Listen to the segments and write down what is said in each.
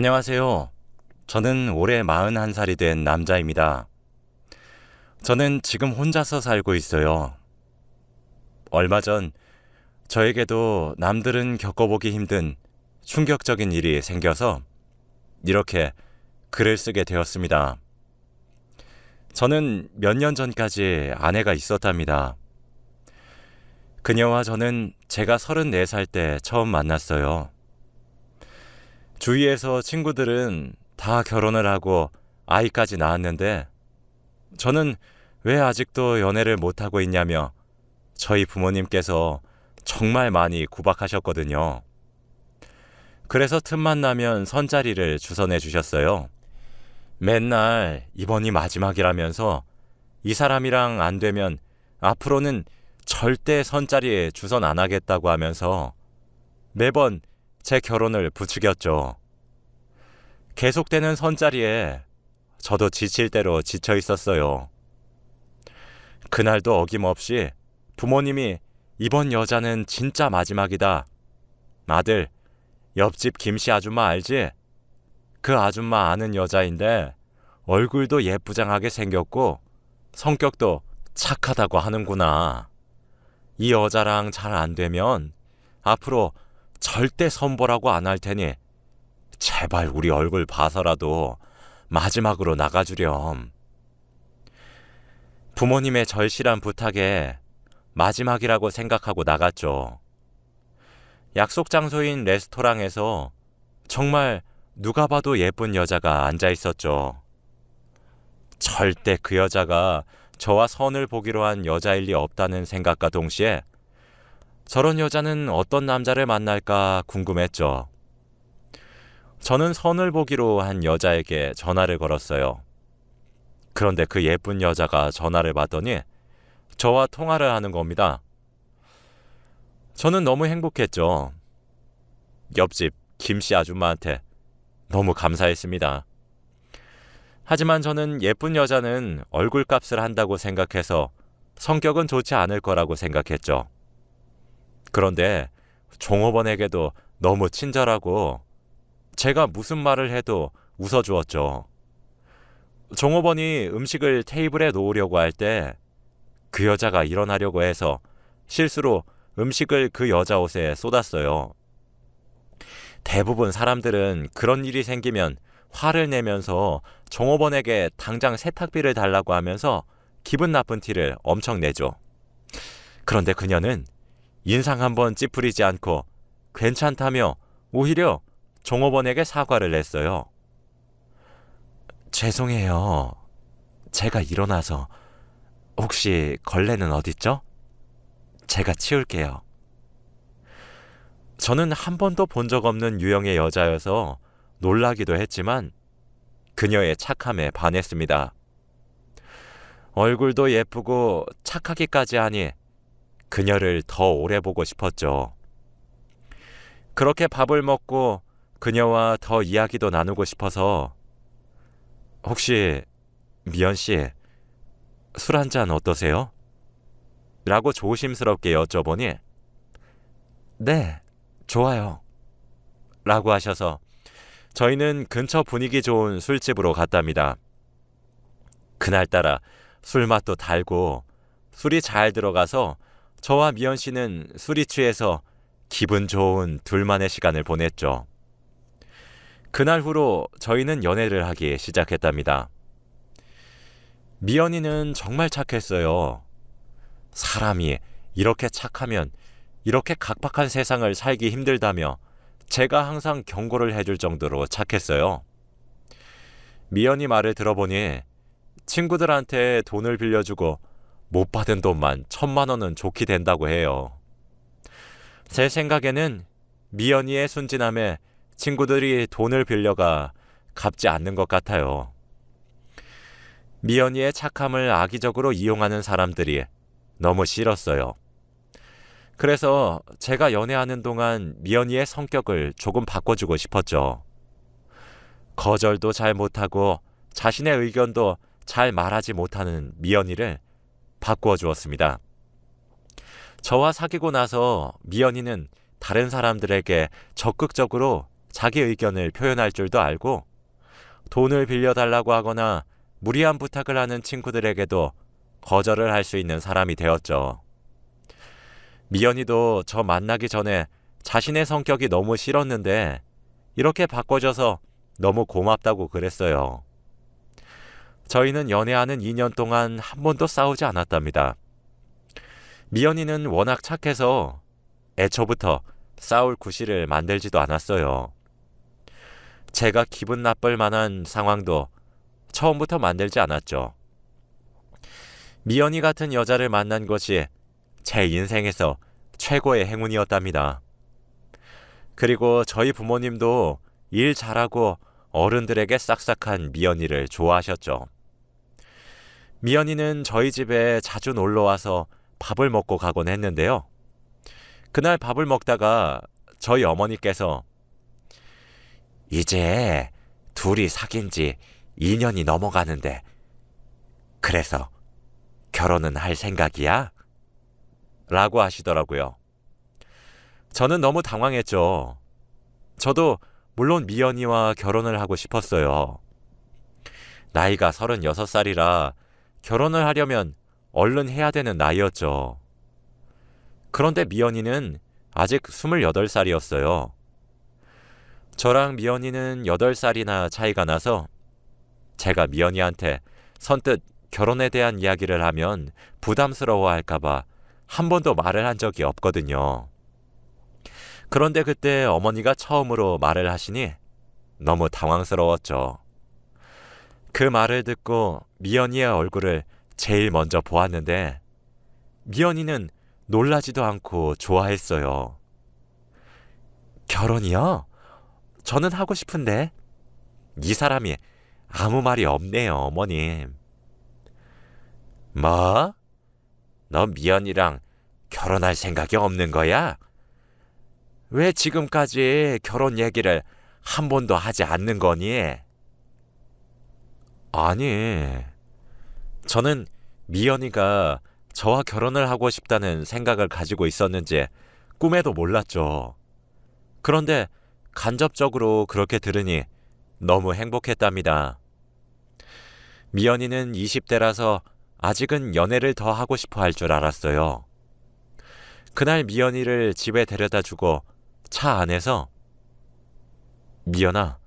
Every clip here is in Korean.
안녕하세요. 저는 올해 41살이 된 남자입니다. 저는 지금 혼자서 살고 있어요. 얼마 전 저에게도 남들은 겪어보기 힘든 충격적인 일이 생겨서 이렇게 글을 쓰게 되었습니다. 저는 몇 년 전까지 아내가 있었답니다. 그녀와 저는 제가 34살 때 처음 만났어요. 주위에서 친구들은 다 결혼을 하고 아이까지 낳았는데 저는 왜 아직도 연애를 못하고 있냐며 저희 부모님께서 정말 많이 구박하셨거든요. 그래서 틈만 나면 선자리를 주선해 주셨어요. 맨날 이번이 마지막이라면서 이 사람이랑 안 되면 앞으로는 절대 선자리에 주선 안 하겠다고 하면서 매번 제 결혼을 부추겼죠. 계속되는 선자리에 저도 지칠 대로 지쳐 있었어요. 그날도 어김없이 부모님이 이번 여자는 진짜 마지막이다. 아들, 옆집 김씨 아줌마 알지? 그 아줌마 아는 여자인데 얼굴도 예쁘장하게 생겼고 성격도 착하다고 하는구나. 이 여자랑 잘 안 되면 앞으로 절대 선보라고 안 할 테니 제발 우리 얼굴 봐서라도 마지막으로 나가주렴. 부모님의 절실한 부탁에 마지막이라고 생각하고 나갔죠. 약속 장소인 레스토랑에서 정말 누가 봐도 예쁜 여자가 앉아 있었죠. 절대 그 여자가 저와 선을 보기로 한 여자일 리 없다는 생각과 동시에 저런 여자는 어떤 남자를 만날까 궁금했죠. 저는 선을 보기로 한 여자에게 전화를 걸었어요. 그런데 그 예쁜 여자가 전화를 받더니 저와 통화를 하는 겁니다. 저는 너무 행복했죠. 옆집 김씨 아줌마한테 너무 감사했습니다. 하지만 저는 예쁜 여자는 얼굴값을 한다고 생각해서 성격은 좋지 않을 거라고 생각했죠. 그런데 종업원에게도 너무 친절하고 제가 무슨 말을 해도 웃어주었죠. 종업원이 음식을 테이블에 놓으려고 할 때 그 여자가 일어나려고 해서 실수로 음식을 그 여자 옷에 쏟았어요. 대부분 사람들은 그런 일이 생기면 화를 내면서 종업원에게 당장 세탁비를 달라고 하면서 기분 나쁜 티를 엄청 내죠. 그런데 그녀는 인상 한번 찌푸리지 않고 괜찮다며 오히려 종업원에게 사과를 냈어요. 죄송해요. 제가 일어나서 혹시 걸레는 어딨죠? 제가 치울게요. 저는 한 번도 본 적 없는 유형의 여자여서 놀라기도 했지만 그녀의 착함에 반했습니다. 얼굴도 예쁘고 착하기까지 하니 그녀를 더 오래 보고 싶었죠. 그렇게 밥을 먹고 그녀와 더 이야기도 나누고 싶어서 혹시 미연 씨 술 한 잔 어떠세요? 라고 조심스럽게 여쭤보니 네, 좋아요. 라고 하셔서 저희는 근처 분위기 좋은 술집으로 갔답니다. 그날따라 술맛도 달고 술이 잘 들어가서 저와 미연 씨는 술이 취해서 기분 좋은 둘만의 시간을 보냈죠. 그날 후로 저희는 연애를 하기 시작했답니다. 미연이는 정말 착했어요. 사람이 이렇게 착하면 이렇게 각박한 세상을 살기 힘들다며 제가 항상 경고를 해줄 정도로 착했어요. 미연이 말을 들어보니 친구들한테 돈을 빌려주고 못 받은 돈만 1,000만 원은 좋게 된다고 해요. 제 생각에는 미연이의 순진함에 친구들이 돈을 빌려가 갚지 않는 것 같아요. 미연이의 착함을 악의적으로 이용하는 사람들이 너무 싫었어요. 그래서 제가 연애하는 동안 미연이의 성격을 조금 바꿔주고 싶었죠. 거절도 잘 못하고 자신의 의견도 잘 말하지 못하는 미연이를 바꾸어 주었습니다. 저와 사귀고 나서 미연이는 다른 사람들에게 적극적으로 자기 의견을 표현할 줄도 알고 돈을 빌려달라고 하거나 무리한 부탁을 하는 친구들에게도 거절을 할 수 있는 사람이 되었죠. 미연이도 저 만나기 전에 자신의 성격이 너무 싫었는데 이렇게 바꿔줘서 너무 고맙다고 그랬어요. 저희는 연애하는 2년 동안 한 번도 싸우지 않았답니다. 미연이는 워낙 착해서 애초부터 싸울 구실을 만들지도 않았어요. 제가 기분 나쁠 만한 상황도 처음부터 만들지 않았죠. 미연이 같은 여자를 만난 것이 제 인생에서 최고의 행운이었답니다. 그리고 저희 부모님도 일 잘하고 어른들에게 싹싹한 미연이를 좋아하셨죠. 미연이는 저희 집에 자주 놀러와서 밥을 먹고 가곤 했는데요. 그날 밥을 먹다가 저희 어머니께서 이제 둘이 사귄 지 2년이 넘어가는데 그래서 결혼은 할 생각이야? 라고 하시더라고요. 저는 너무 당황했죠. 저도 물론 미연이와 결혼을 하고 싶었어요. 나이가 36살이라 결혼을 하려면 얼른 해야 되는 나이였죠. 그런데 미연이는 아직 28살이었어요. 저랑 미연이는 8살이나 차이가 나서 제가 미연이한테 선뜻 결혼에 대한 이야기를 하면 부담스러워할까봐 한 번도 말을 한 적이 없거든요. 그런데 그때 어머니가 처음으로 말을 하시니 너무 당황스러웠죠. 그 말을 듣고 미연이의 얼굴을 제일 먼저 보았는데 미연이는 놀라지도 않고 좋아했어요. 결혼이요? 저는 하고 싶은데. 이 사람이 아무 말이 없네요, 어머님. 뭐? 너 미연이랑 결혼할 생각이 없는 거야? 왜 지금까지 결혼 얘기를 한 번도 하지 않는 거니? 아니, 저는 미연이가 저와 결혼을 하고 싶다는 생각을 가지고 있었는지 꿈에도 몰랐죠. 그런데 간접적으로 그렇게 들으니 너무 행복했답니다. 미연이는 20대라서 아직은 연애를 더 하고 싶어 할 줄 알았어요. 그날 미연이를 집에 데려다 주고 차 안에서 미연아,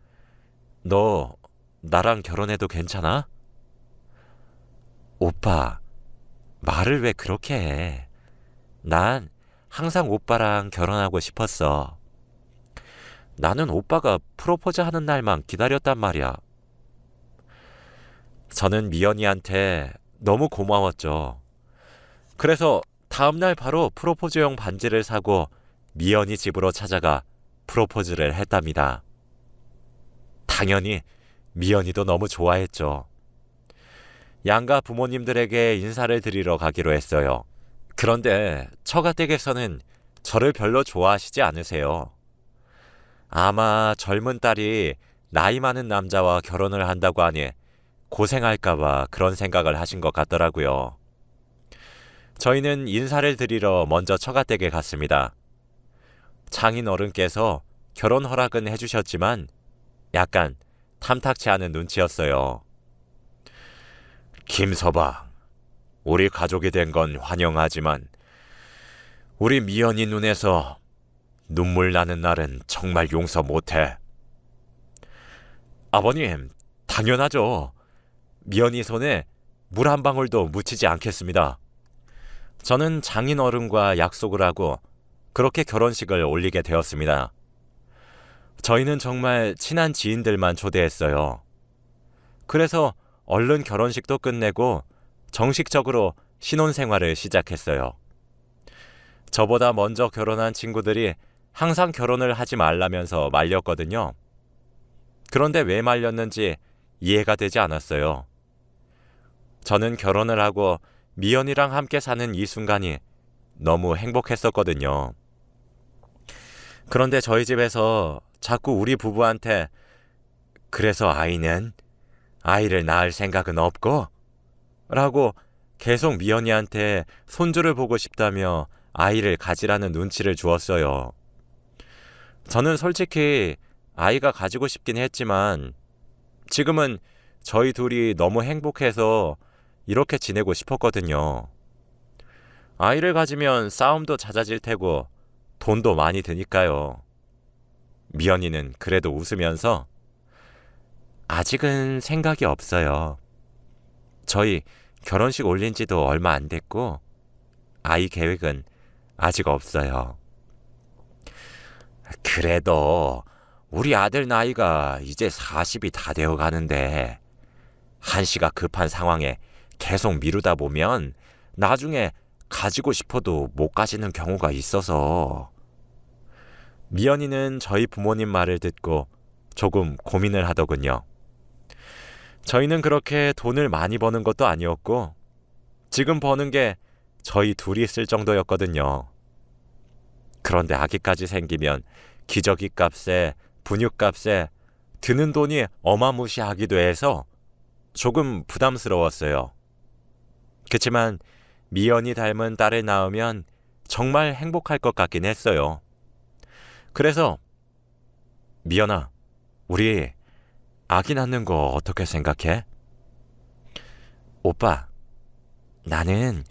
너 나랑 결혼해도 괜찮아? 오빠, 말을 왜 그렇게 해? 난 항상 오빠랑 결혼하고 싶었어. 나는 오빠가 프로포즈 하는 날만 기다렸단 말이야. 저는 미연이한테 너무 고마웠죠. 그래서 다음날 바로 프로포즈용 반지를 사고 미연이 집으로 찾아가 프로포즈를 했답니다. 당연히 미연이도 너무 좋아했죠. 양가 부모님들에게 인사를 드리러 가기로 했어요. 그런데 처가댁에서는 저를 별로 좋아하시지 않으세요. 아마 젊은 딸이 나이 많은 남자와 결혼을 한다고 하니 고생할까봐 그런 생각을 하신 것 같더라고요. 저희는 인사를 드리러 먼저 처가댁에 갔습니다. 장인 어른께서 결혼 허락은 해주셨지만 약간 탐탁치 않은 눈치였어요. 김서방, 우리 가족이 된 건 환영하지만 우리 미연이 눈에서 눈물 나는 날은 정말 용서 못해. 아버님, 당연하죠. 미연이 손에 물 한 방울도 묻히지 않겠습니다. 저는 장인 어른과 약속을 하고 그렇게 결혼식을 올리게 되었습니다. 저희는 정말 친한 지인들만 초대했어요. 그래서 얼른 결혼식도 끝내고 정식적으로 신혼생활을 시작했어요. 저보다 먼저 결혼한 친구들이 항상 결혼을 하지 말라면서 말렸거든요. 그런데 왜 말렸는지 이해가 되지 않았어요. 저는 결혼을 하고 미연이랑 함께 사는 이 순간이 너무 행복했었거든요. 그런데 저희 집에서 자꾸 우리 부부한테 그래서 아이를 낳을 생각은 없고? 라고 계속 미연이한테 손주를 보고 싶다며 아이를 가지라는 눈치를 주었어요. 저는 솔직히 아이가 가지고 싶긴 했지만 지금은 저희 둘이 너무 행복해서 이렇게 지내고 싶었거든요. 아이를 가지면 싸움도 잦아질 테고 돈도 많이 드니까요. 미연이는 그래도 웃으면서 아직은 생각이 없어요. 저희 결혼식 올린 지도 얼마 안 됐고 아이 계획은 아직 없어요. 그래도 우리 아들 나이가 이제 40이 다 되어 가는데 한시가 급한 상황에 계속 미루다 보면 나중에 가지고 싶어도 못 가지는 경우가 있어서. 미연이는 저희 부모님 말을 듣고 조금 고민을 하더군요. 저희는 그렇게 돈을 많이 버는 것도 아니었고 지금 버는 게 저희 둘이 쓸 정도였거든요. 그런데 아기까지 생기면 기저귀 값에 분유 값에 드는 돈이 어마무시하기도 해서 조금 부담스러웠어요. 그치만 미연이 닮은 딸을 낳으면 정말 행복할 것 같긴 했어요. 그래서 미연아, 우리 아기 낳는 거 어떻게 생각해? 오빠, 나는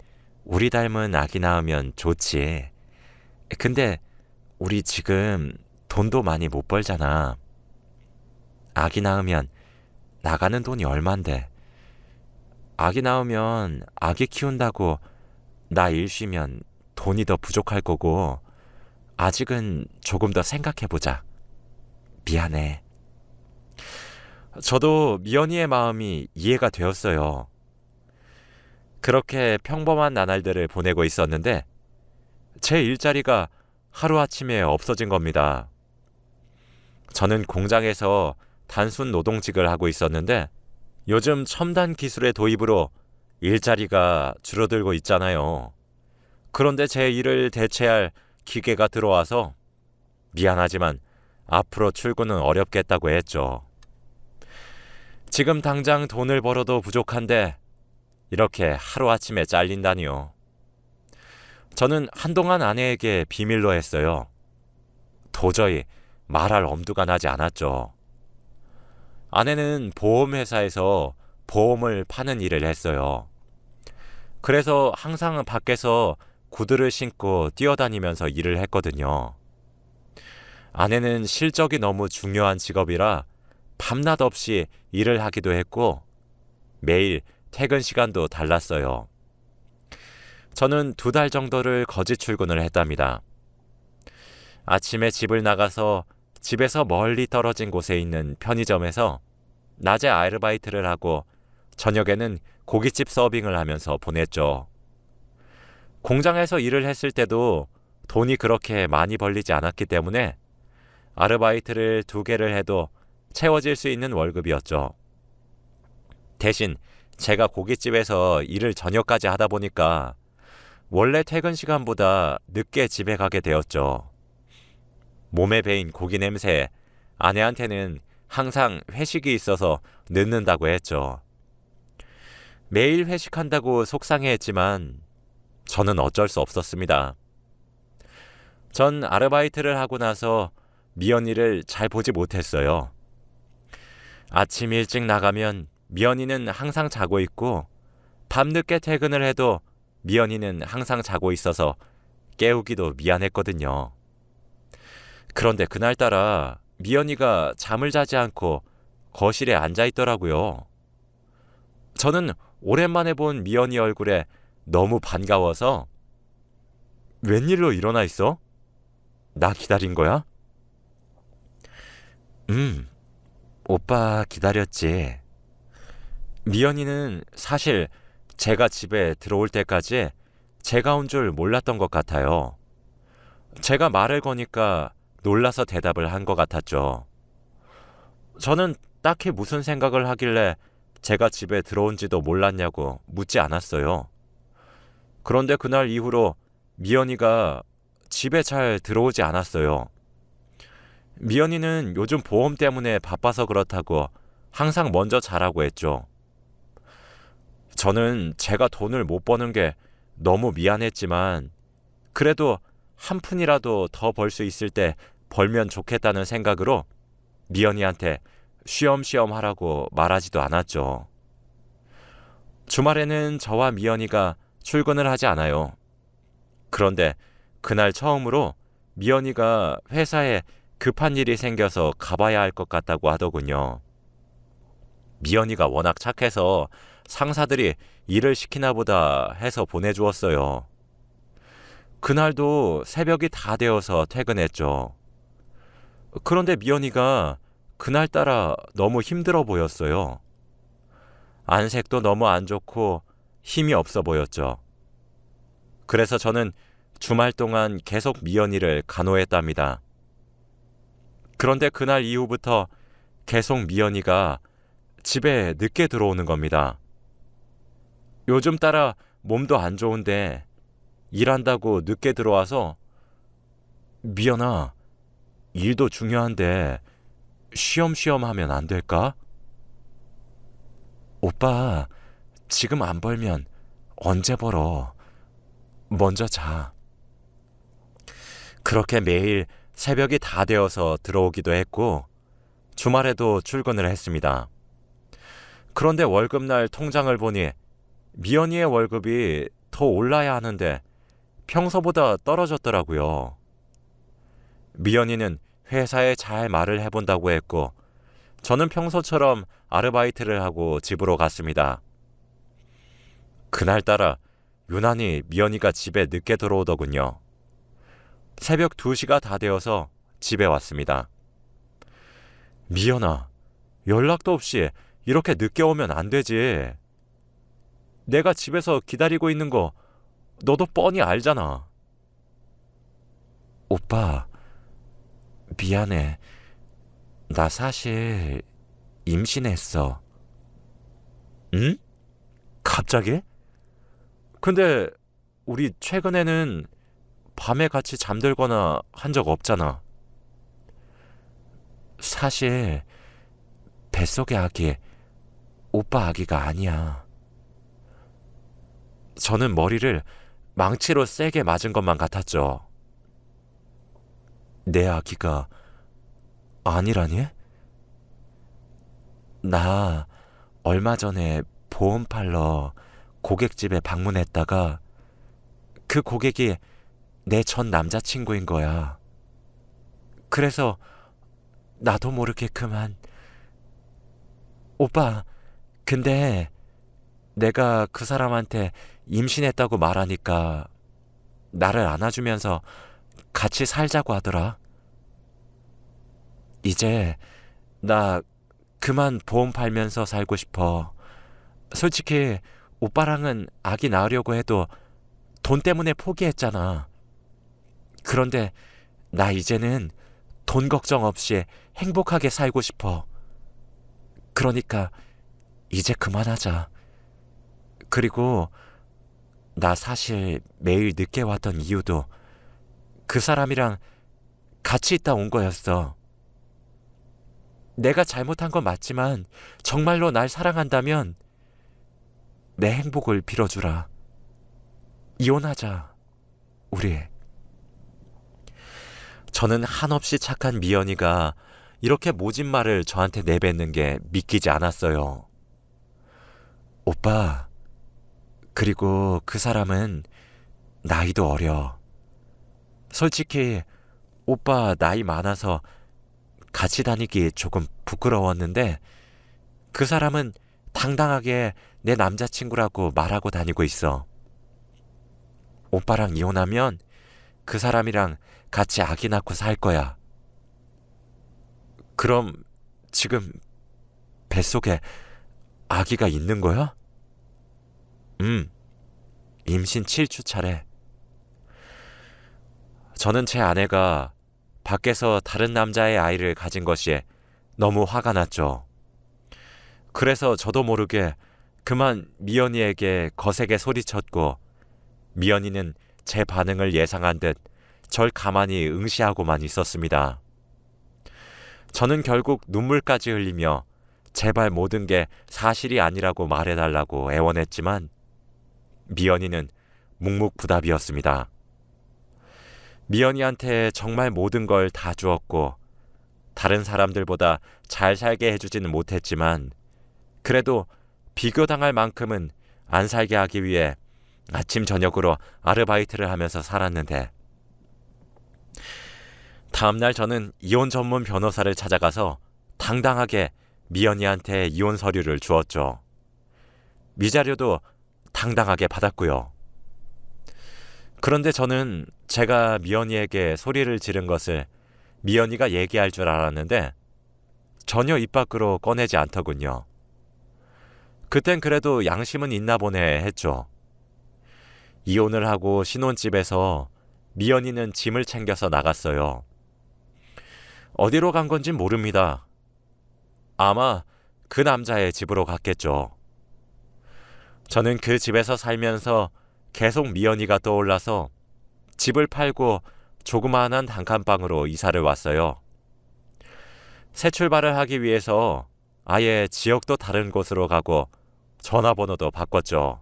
우리 닮은 아기 낳으면 좋지. 근데 우리 지금 돈도 많이 못 벌잖아. 아기 낳으면 나가는 돈이 얼만데. 아기 낳으면 아기 키운다고 나 일 쉬면 돈이 더 부족할 거고 아직은 조금 더 생각해보자. 미안해. 저도 미연이의 마음이 이해가 되었어요. 그렇게 평범한 나날들을 보내고 있었는데 제 일자리가 하루아침에 없어진 겁니다. 저는 공장에서 단순 노동직을 하고 있었는데 요즘 첨단 기술의 도입으로 일자리가 줄어들고 있잖아요. 그런데 제 일을 대체할 기계가 들어와서 미안하지만 앞으로 출근은 어렵겠다고 했죠. 지금 당장 돈을 벌어도 부족한데 이렇게 하루아침에 잘린다니요. 저는 한동안 아내에게 비밀로 했어요. 도저히 말할 엄두가 나지 않았죠. 아내는 보험회사에서 보험을 파는 일을 했어요. 그래서 항상 밖에서 구두를 신고 뛰어다니면서 일을 했거든요. 아내는 실적이 너무 중요한 직업이라 밤낮 없이 일을 하기도 했고 매일 퇴근 시간도 달랐어요. 저는 2달 정도를 거짓 출근을 했답니다. 아침에 집을 나가서 집에서 멀리 떨어진 곳에 있는 편의점에서 낮에 아르바이트를 하고 저녁에는 고깃집 서빙을 하면서 보냈죠. 공장에서 일을 했을 때도 돈이 그렇게 많이 벌리지 않았기 때문에 아르바이트를 2개를 해도 채워질 수 있는 월급이었죠. 대신 제가 고깃집에서 일을 저녁까지 하다 보니까 원래 퇴근 시간보다 늦게 집에 가게 되었죠. 몸에 배인 고기 냄새에 아내한테는 항상 회식이 있어서 늦는다고 했죠. 매일 회식한다고 속상해했지만 저는 어쩔 수 없었습니다. 전 아르바이트를 하고 나서 미연이를 잘 보지 못했어요. 아침 일찍 나가면 미연이는 항상 자고 있고 밤늦게 퇴근을 해도 미연이는 항상 자고 있어서 깨우기도 미안했거든요. 그런데 그날따라 미연이가 잠을 자지 않고 거실에 앉아 있더라고요. 저는 오랜만에 본 미연이 얼굴에 너무 반가워서 웬일로 일어나 있어? 나 기다린 거야? 오빠 기다렸지. 미연이는 사실 제가 집에 들어올 때까지 제가 온 줄 몰랐던 것 같아요. 제가 말을 거니까 놀라서 대답을 한 것 같았죠. 저는 딱히 무슨 생각을 하길래 제가 집에 들어온지도 몰랐냐고 묻지 않았어요. 그런데 그날 이후로 미연이가 집에 잘 들어오지 않았어요. 미연이는 요즘 보험 때문에 바빠서 그렇다고 항상 먼저 자라고 했죠. 저는 제가 돈을 못 버는 게 너무 미안했지만 그래도 한 푼이라도 더 벌 수 있을 때 벌면 좋겠다는 생각으로 미연이한테 쉬엄쉬엄 하라고 말하지도 않았죠. 주말에는 저와 미연이가 출근을 하지 않아요. 그런데 그날 처음으로 미연이가 회사에 급한 일이 생겨서 가봐야 할 것 같다고 하더군요. 미연이가 워낙 착해서 상사들이 일을 시키나 보다 해서 보내주었어요. 그날도 새벽이 다 되어서 퇴근했죠. 그런데 미연이가 그날따라 너무 힘들어 보였어요. 안색도 너무 안 좋고 힘이 없어 보였죠. 그래서 저는 주말 동안 계속 미연이를 간호했답니다. 그런데 그날 이후부터 계속 미연이가 집에 늦게 들어오는 겁니다. 요즘 따라 몸도 안 좋은데 일한다고 늦게 들어와서 미연아, 일도 중요한데 쉬엄쉬엄 하면 안 될까? 오빠, 지금 안 벌면 언제 벌어? 먼저 자. 그렇게 매일 새벽이 다 되어서 들어오기도 했고 주말에도 출근을 했습니다. 그런데 월급날 통장을 보니 미연이의 월급이 더 올라야 하는데 평소보다 떨어졌더라고요. 미연이는 회사에 잘 말을 해본다고 했고 저는 평소처럼 아르바이트를 하고 집으로 갔습니다. 그날따라 유난히 미연이가 집에 늦게 들어오더군요. 새벽 2시가 다 되어서 집에 왔습니다. 미연아, 연락도 없이 이렇게 늦게 오면 안 되지. 내가 집에서 기다리고 있는 거 너도 뻔히 알잖아. 오빠, 미안해. 나 사실 임신했어. 응? 갑자기? 근데 우리 최근에는 밤에 같이 잠들거나 한 적 없잖아. 사실 뱃속의 아기 오빠 아기가 아니야. 저는 머리를 망치로 세게 맞은 것만 같았죠. 내 아기가 아니라니? 나 얼마 전에 보험 팔러 고객집에 방문했다가 그 고객이 내 전 남자친구인 거야. 그래서 나도 모르게 그만. 오빠, 근데 내가 그 사람한테 임신했다고 말하니까 나를 안아주면서 같이 살자고 하더라. 이제 나 그만 보험 팔면서 살고 싶어. 솔직히 오빠랑은 아기 낳으려고 해도 돈 때문에 포기했잖아. 그런데 나 이제는 돈 걱정 없이 행복하게 살고 싶어. 그러니까 이제 그만하자. 그리고 나 사실 매일 늦게 왔던 이유도 그 사람이랑 같이 있다 온 거였어. 내가 잘못한 건 맞지만 정말로 날 사랑한다면 내 행복을 빌어주라. 이혼하자, 우리. 저는 한없이 착한 미연이가 이렇게 모진 말을 저한테 내뱉는 게 믿기지 않았어요. 오빠, 그리고 그 사람은 나이도 어려. 솔직히 오빠 나이 많아서 같이 다니기 조금 부끄러웠는데 그 사람은 당당하게 내 남자친구라고 말하고 다니고 있어. 오빠랑 이혼하면 그 사람이랑 같이 아기 낳고 살 거야. 그럼 지금 뱃속에 아기가 있는 거야? 임신 7주 차래. 저는 제 아내가 밖에서 다른 남자의 아이를 가진 것이 너무 화가 났죠. 그래서 저도 모르게 그만 미연이에게 거세게 소리쳤고 미연이는 제 반응을 예상한 듯 절 가만히 응시하고만 있었습니다. 저는 결국 눈물까지 흘리며 제발 모든 게 사실이 아니라고 말해달라고 애원했지만 미연이는 묵묵부답이었습니다. 미연이한테 정말 모든 걸 다 주었고 다른 사람들보다 잘 살게 해주지는 못했지만 그래도 비교당할 만큼은 안 살게 하기 위해 아침 저녁으로 아르바이트를 하면서 살았는데 다음날 저는 이혼 전문 변호사를 찾아가서 당당하게 미연이한테 이혼 서류를 주었죠. 위자료도 당당하게 받았고요. 그런데 저는 제가 미연이에게 소리를 지른 것을 미연이가 얘기할 줄 알았는데 전혀 입 밖으로 꺼내지 않더군요. 그땐 그래도 양심은 있나 보네 했죠. 이혼을 하고 신혼집에서 미연이는 짐을 챙겨서 나갔어요. 어디로 간 건진 모릅니다. 아마 그 남자의 집으로 갔겠죠. 저는 그 집에서 살면서 계속 미연이가 떠올라서 집을 팔고 조그마한 단칸방으로 이사를 왔어요. 새 출발을 하기 위해서 아예 지역도 다른 곳으로 가고 전화번호도 바꿨죠.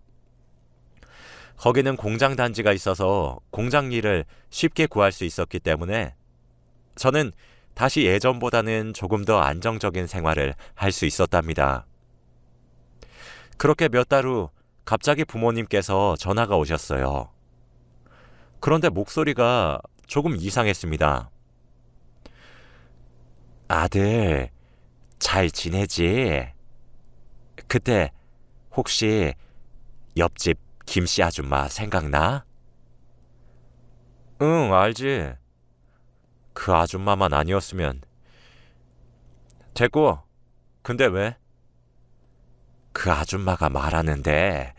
거기는 공장 단지가 있어서 공장 일을 쉽게 구할 수 있었기 때문에 저는 다시 예전보다는 조금 더 안정적인 생활을 할 수 있었답니다. 그렇게 몇 달 후 갑자기 부모님께서 전화가 오셨어요. 그런데 목소리가 조금 이상했습니다. 아들, 잘 지내지? 그때 혹시 옆집 김씨 아줌마 생각나? 응, 알지. 그 아줌마만 아니었으면. 됐고, 근데 왜? 그 아줌마가 말하는데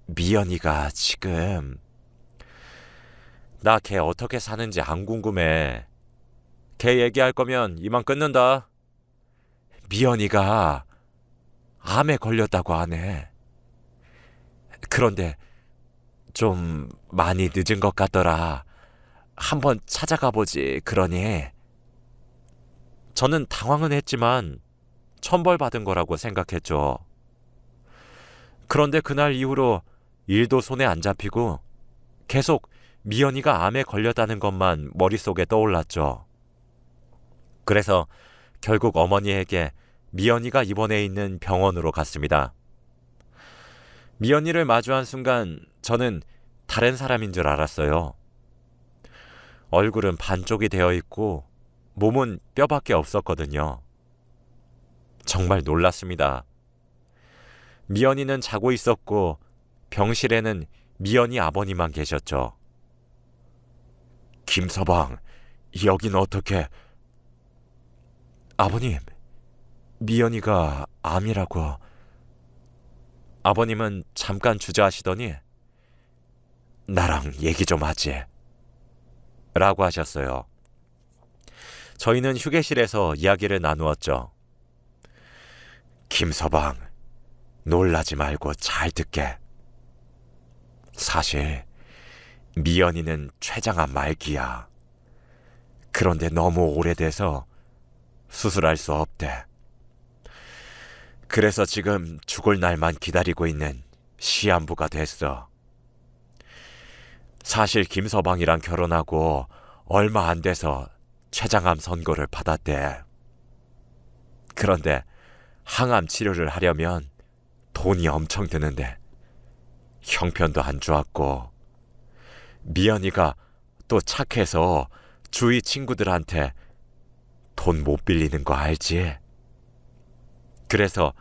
미연이가 지금 나 걔 어떻게 사는지 안 궁금해. 걔 얘기할 거면 이만 끊는다. 미연이가 암에 걸렸다고 하네. 그런데 좀 많이 늦은 것 같더라. 한번 찾아가 보지 그러니. 저는 당황은 했지만 천벌받은 거라고 생각했죠. 그런데 그날 이후로 일도 손에 안 잡히고 계속 미연이가 암에 걸렸다는 것만 머릿속에 떠올랐죠. 그래서 결국 어머니에게 미연이가 입원해 있는 병원으로 갔습니다. 미연이를 마주한 순간 저는 다른 사람인 줄 알았어요. 얼굴은 반쪽이 되어 있고 몸은 뼈밖에 없었거든요. 정말 놀랐습니다. 미연이는 자고 있었고 병실에는 미연이 아버님만 계셨죠. 김서방, 여긴 어떻게... 아버님, 미연이가 암이라고... 아버님은 잠깐 주저하시더니 나랑 얘기 좀 하지 라고 하셨어요. 저희는 휴게실에서 이야기를 나누었죠. 김서방, 놀라지 말고 잘 듣게. 사실 미연이는 췌장암 말기야. 그런데 너무 오래돼서 수술할 수 없대. 그래서 지금 죽을 날만 기다리고 있는 시한부가 됐어. 사실 김서방이랑 결혼하고 얼마 안 돼서 췌장암 선고를 받았대. 그런데 항암 치료를 하려면 돈이 엄청 드는데 형편도 안 좋았고 미연이가 또 착해서 주위 친구들한테 돈 못 빌리는 거 알지? 그래서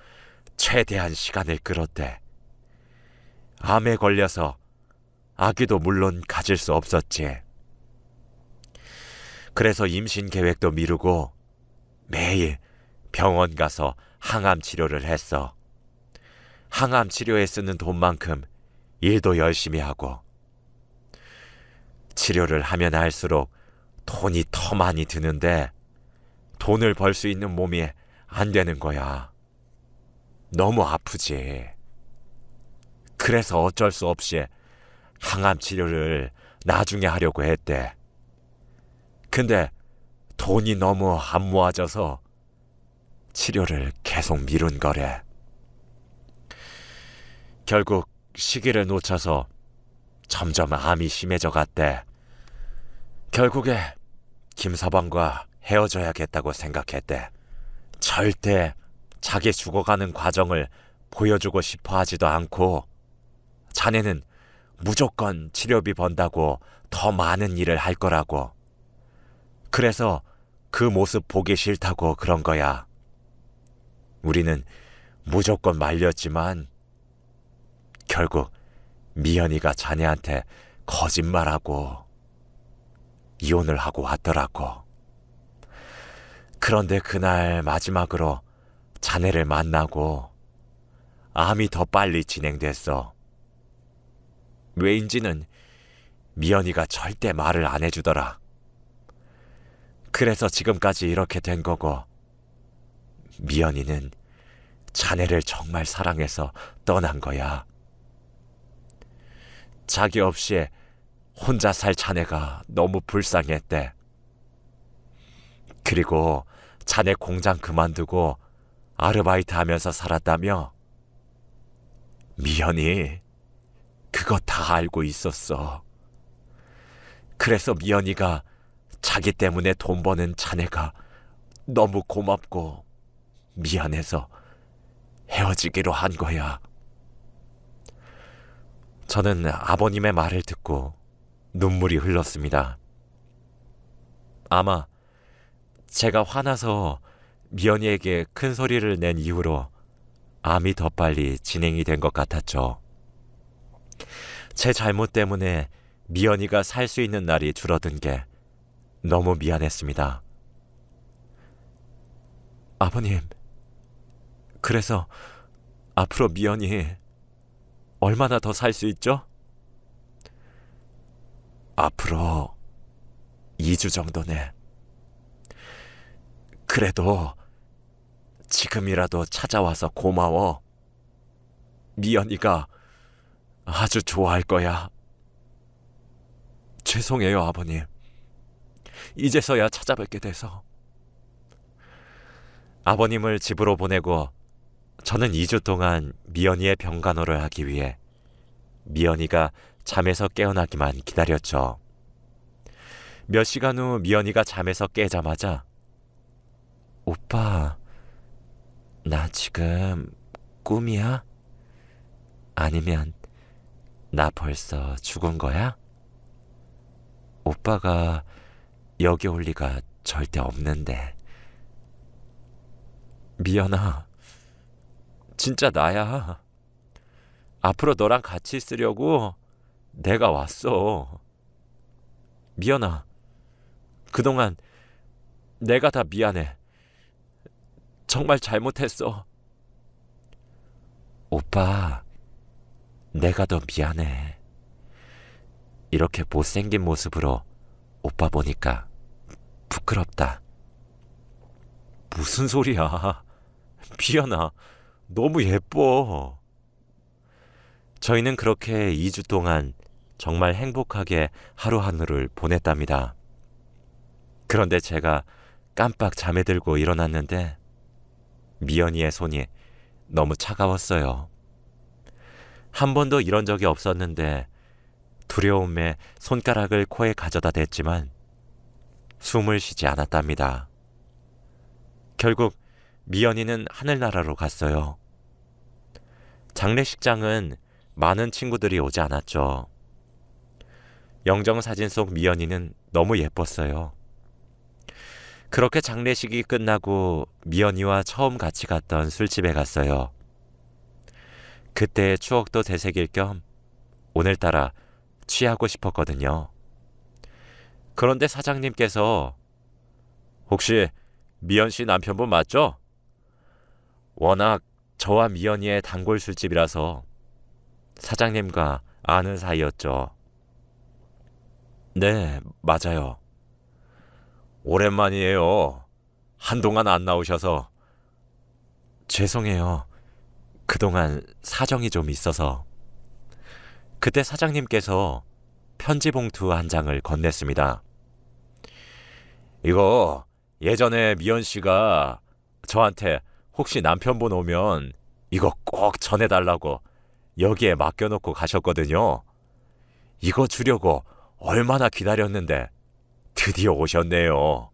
최대한 시간을 끌었대. 암에 걸려서 아기도 물론 가질 수 없었지. 그래서 임신 계획도 미루고 매일 병원 가서 항암 치료를 했어. 항암 치료에 쓰는 돈만큼 일도 열심히 하고. 치료를 하면 할수록 돈이 더 많이 드는데 돈을 벌 수 있는 몸이 안 되는 거야. 너무 아프지. 그래서 어쩔 수 없이 항암 치료를 나중에 하려고 했대. 근데 돈이 너무 안 모아져서 치료를 계속 미룬 거래. 결국 시기를 놓쳐서 점점 암이 심해져 갔대. 결국에 김서방과 헤어져야겠다고 생각했대. 절대 자기 죽어가는 과정을 보여주고 싶어 하지도 않고 자네는 무조건 치료비 번다고 더 많은 일을 할 거라고. 그래서 그 모습 보기 싫다고 그런 거야. 우리는 무조건 말렸지만 결국 미연이가 자네한테 거짓말하고 이혼을 하고 왔더라고. 그런데 그날 마지막으로 자네를 만나고 암이 더 빨리 진행됐어. 왜인지는 미연이가 절대 말을 안 해주더라. 그래서 지금까지 이렇게 된 거고, 미연이는 자네를 정말 사랑해서 떠난 거야. 자기 없이 혼자 살 자네가 너무 불쌍했대. 그리고 자네 공장 그만두고 아르바이트 하면서 살았다며? 미연이 그거 다 알고 있었어. 그래서 미연이가 자기 때문에 돈 버는 자네가 너무 고맙고 미안해서 헤어지기로 한 거야. 저는 아버님의 말을 듣고 눈물이 흘렀습니다. 아마 제가 화나서 미연이에게 큰 소리를 낸 이후로 암이 더 빨리 진행이 된 것 같았죠. 제 잘못 때문에 미연이가 살 수 있는 날이 줄어든 게 너무 미안했습니다. 아버님, 그래서 앞으로 미연이 얼마나 더 살 수 있죠? 앞으로 2주 정도네. 그래도 지금이라도 찾아와서 고마워. 미연이가 아주 좋아할 거야. 죄송해요, 아버님. 이제서야 찾아뵙게 돼서. 아버님을 집으로 보내고 저는 2주 동안 미연이의 병간호를 하기 위해 미연이가 잠에서 깨어나기만 기다렸죠. 몇 시간 후 미연이가 잠에서 깨자마자 오빠, 나 지금 꿈이야? 아니면 나 벌써 죽은 거야? 오빠가 여기 올 리가 절대 없는데. 미연아, 진짜 나야. 앞으로 너랑 같이 있으려고 내가 왔어. 미연아, 그동안 내가 다 미안해. 정말 잘못했어. 오빠, 내가 더 미안해. 이렇게 못생긴 모습으로 오빠 보니까 부끄럽다. 무슨 소리야. 미연아, 너무 예뻐. 저희는 그렇게 2주 동안 정말 행복하게 하루하루를 보냈답니다. 그런데 제가 깜빡 잠에 들고 일어났는데 미연이의 손이 너무 차가웠어요. 한 번도 이런 적이 없었는데 두려움에 손가락을 코에 가져다 댔지만 숨을 쉬지 않았답니다. 결국 미연이는 하늘나라로 갔어요. 장례식장은 많은 친구들이 오지 않았죠. 영정사진 속 미연이는 너무 예뻤어요. 그렇게 장례식이 끝나고 미연이와 처음 같이 갔던 술집에 갔어요. 그때의 추억도 되새길 겸 오늘따라 취하고 싶었거든요. 그런데 사장님께서 혹시 미연 씨 남편분 맞죠? 워낙 저와 미연이의 단골 술집이라서 사장님과 아는 사이였죠. 네, 맞아요. 오랜만이에요. 한동안 안 나오셔서. 죄송해요. 그동안 사정이 좀 있어서. 그때 사장님께서 편지 봉투 한 장을 건넸습니다. 이거 예전에 미연 씨가 저한테 혹시 남편분 오면 이거 꼭 전해달라고 여기에 맡겨놓고 가셨거든요. 이거 주려고 얼마나 기다렸는데 드디어 오셨네요.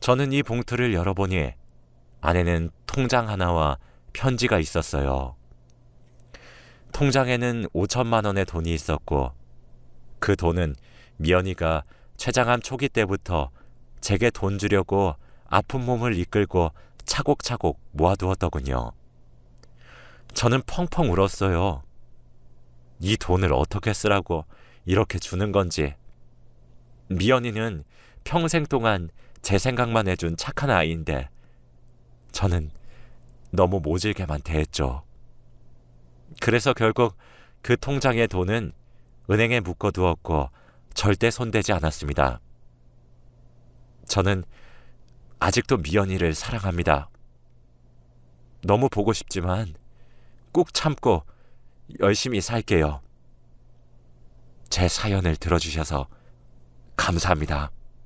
저는 이 봉투를 열어보니 안에는 통장 하나와 편지가 있었어요. 통장에는 5천만 원의 돈이 있었고 그 돈은 미연이가 췌장암 초기 때부터 제게 돈 주려고 아픈 몸을 이끌고 차곡차곡 모아두었더군요. 저는 펑펑 울었어요. 이 돈을 어떻게 쓰라고 이렇게 주는 건지. 미연이는 평생 동안 제 생각만 해준 착한 아이인데 저는 너무 모질게만 대했죠. 그래서 결국 그 통장의 돈은 은행에 묶어두었고 절대 손대지 않았습니다. 저는 아직도 미연이를 사랑합니다. 너무 보고 싶지만 꾹 참고 열심히 살게요. 제 사연을 들어주셔서 감사합니다.